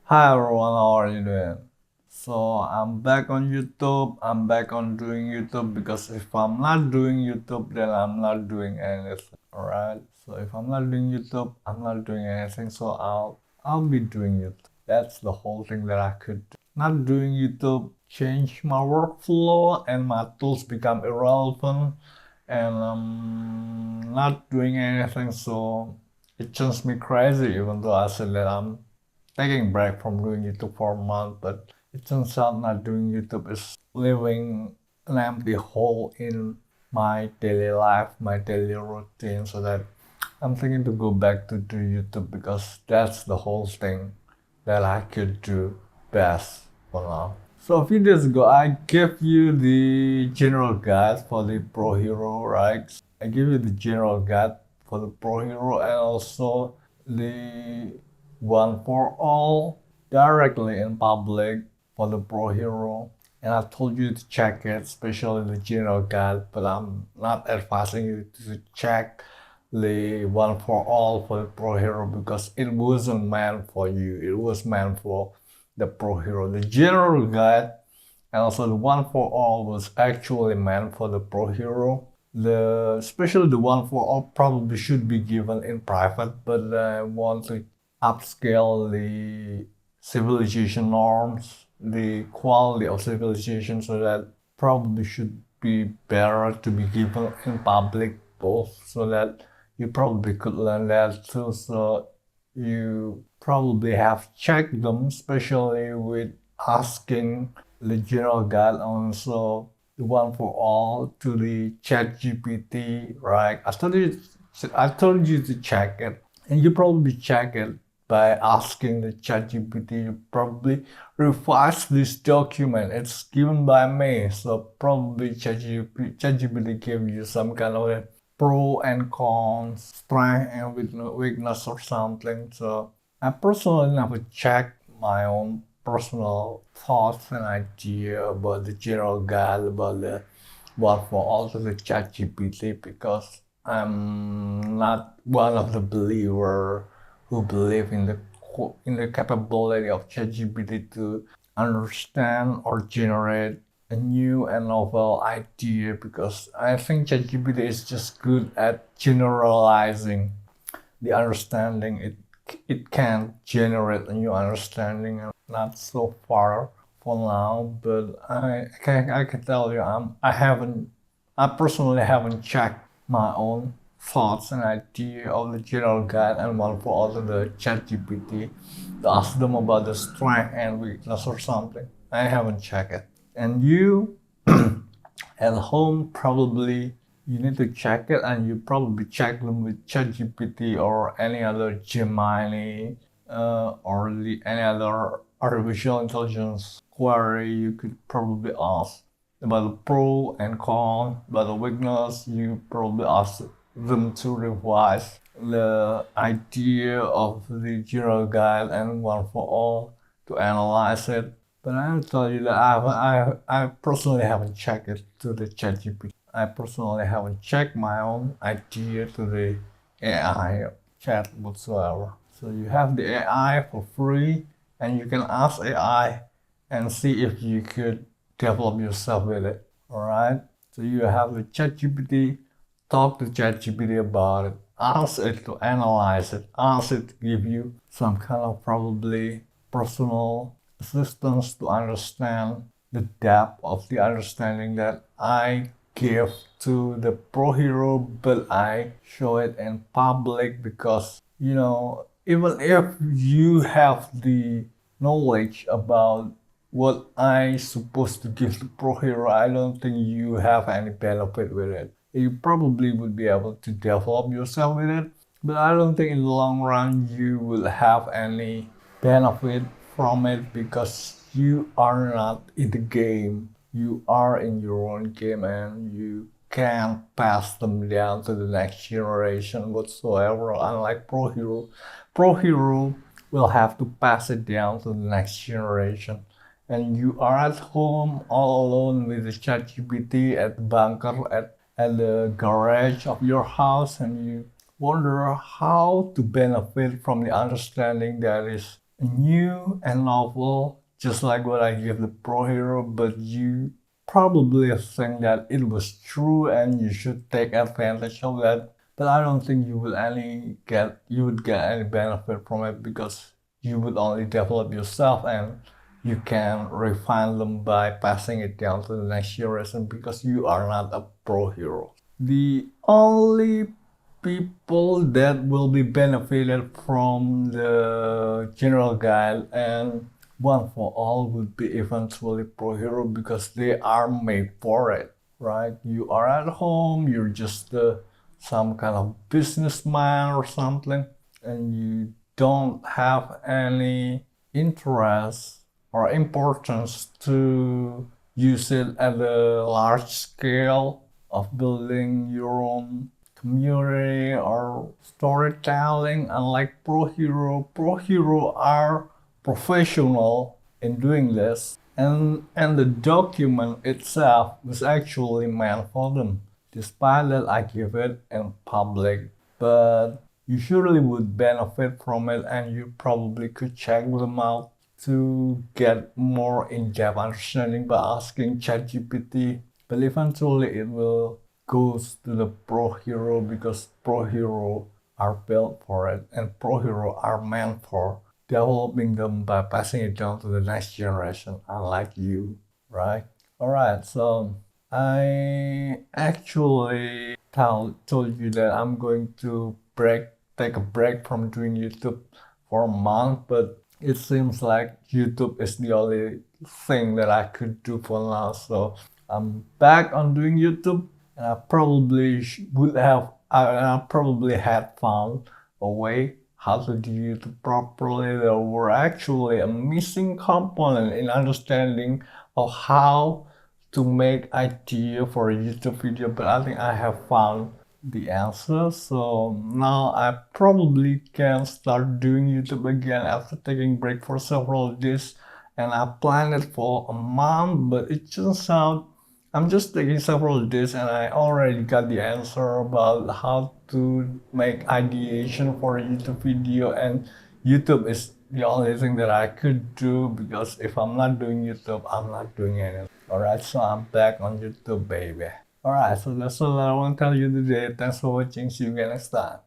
Hi everyone, how are you doing? So I'm back on YouTube. I'm back on doing YouTube because if I'm not doing YouTube, then I'm not doing anything. Alright. So if I'm not doing YouTube, I'm not doing anything. So I'll be doing YouTube. That's the whole thing that I could do. Not doing YouTube change my workflow and my tools become irrelevant and not doing anything. So it turns me crazy even though I said that I'm taking a break from doing YouTube for a month, but it turns out not doing YouTube is leaving an empty hole in my daily life, my daily routine, so that I'm thinking to go back to do YouTube because that's the whole thing that I could do best for now. So a few days ago, I gave you the general guide for the Pro Hero, right? I gave you the general guide for the Pro Hero and also the one for all directly in public for the Pro Hero. And I told you to check it, especially the general guide, but I'm not advising you to check the one for all for the Pro Hero because it wasn't meant for you. It was meant for the Pro Hero. The general guide and also the one for all was actually meant for the Pro Hero. The especially the one for all probably should be given in private, but I want to upscale the civilization norms, the quality of civilization, so that probably should be better to be given in public both, so that you probably could learn that too. So you probably have checked them, especially with asking the general guide, also the one for all to the ChatGPT, right? I told you to check it, and you probably check it by asking the ChatGPT. You probably revise this document. It's given by me, so probably ChatGPT gave you some kind of a pro and cons, strength and weakness or something. So I personally never checked my own personal thoughts and idea about the general guide about the what for also the ChatGPT because I'm not one of the believer who believe in the capability of ChatGPT to understand or generate a new and novel idea because I think ChatGPT is just good at generalizing the understanding. It can generate a new understanding and not so far for now, but I can tell you I personally haven't checked my own thoughts and idea of the general guide and one for all of the ChatGPT to ask them about the strength and weakness or something. I haven't checked it. And you at home probably you need to check it and you probably check them with ChatGPT or any other Gemini or any other artificial intelligence query you could probably ask about the pro and con, about the weakness. You probably ask them to revise the idea of the general guide and one for all to analyze it. But I'll tell you that I personally haven't checked it to the ChatGPT. I personally haven't checked my own idea to the AI chat whatsoever. So you have the AI for free and you can ask AI and see if you could develop yourself with it. Alright? So you have the ChatGPT, talk to ChatGPT about it, ask it to analyze it, ask it to give you some kind of probably personal assistance to understand the depth of the understanding that I give to the pro hero, but I show it in public because even if you have the knowledge about what I supposed to give to pro hero, I don't think you have any benefit with it. You probably would be able to develop yourself with it, but I don't think in the long run you will have any benefit from it because you are not in the game. You are in your own game and you can't pass them down to the next generation whatsoever. Unlike Pro Hero, Pro Hero will have to pass it down to the next generation. And you are at home all alone with the ChatGPT at the bunker at the garage of your house and you wonder how to benefit from the understanding that is new and novel, just like what I give the pro hero, but you probably think that it was true and you should take advantage of that. But I don't think you would get any benefit from it because you would only develop yourself and you can refine them by passing it down to the next generation because you are not a pro hero. The only people that will be benefited from the general guide and one for all would be eventually pro hero because they are made for it, right? You are at home, you're just some kind of businessman or something, and you don't have any interest or importance to use it at a large scale of building your own community or storytelling. Unlike pro hero are professional in doing this, and the document itself was actually meant for them. Despite that, I give it in public, but you surely would benefit from it, and you probably could check them out to get more in-depth understanding by asking ChatGPT. But eventually, it will goes to the pro hero because pro hero are built for it, and pro hero are meant for developing them by passing it down to the next generation, unlike you, right? All right, so I actually told you that I'm going to take a break from doing YouTube for a month, but it seems like YouTube is the only thing that I could do for now. So I'm back on doing YouTube, and I probably I probably had found a way how to do YouTube properly. There were actually a missing component in understanding of how to make idea for a YouTube video, but I think I have found the answer. So now I probably can start doing YouTube again after taking break for several days. And I planned it for a month, but it turns out I'm just taking several days and I already got the answer about how to make ideation for a YouTube video, and YouTube is the only thing that I could do because if I'm not doing YouTube, I'm not doing anything. Alright, so I'm back on YouTube, baby. Alright, so that's all I want to tell you today. Thanks for watching. See you again next time.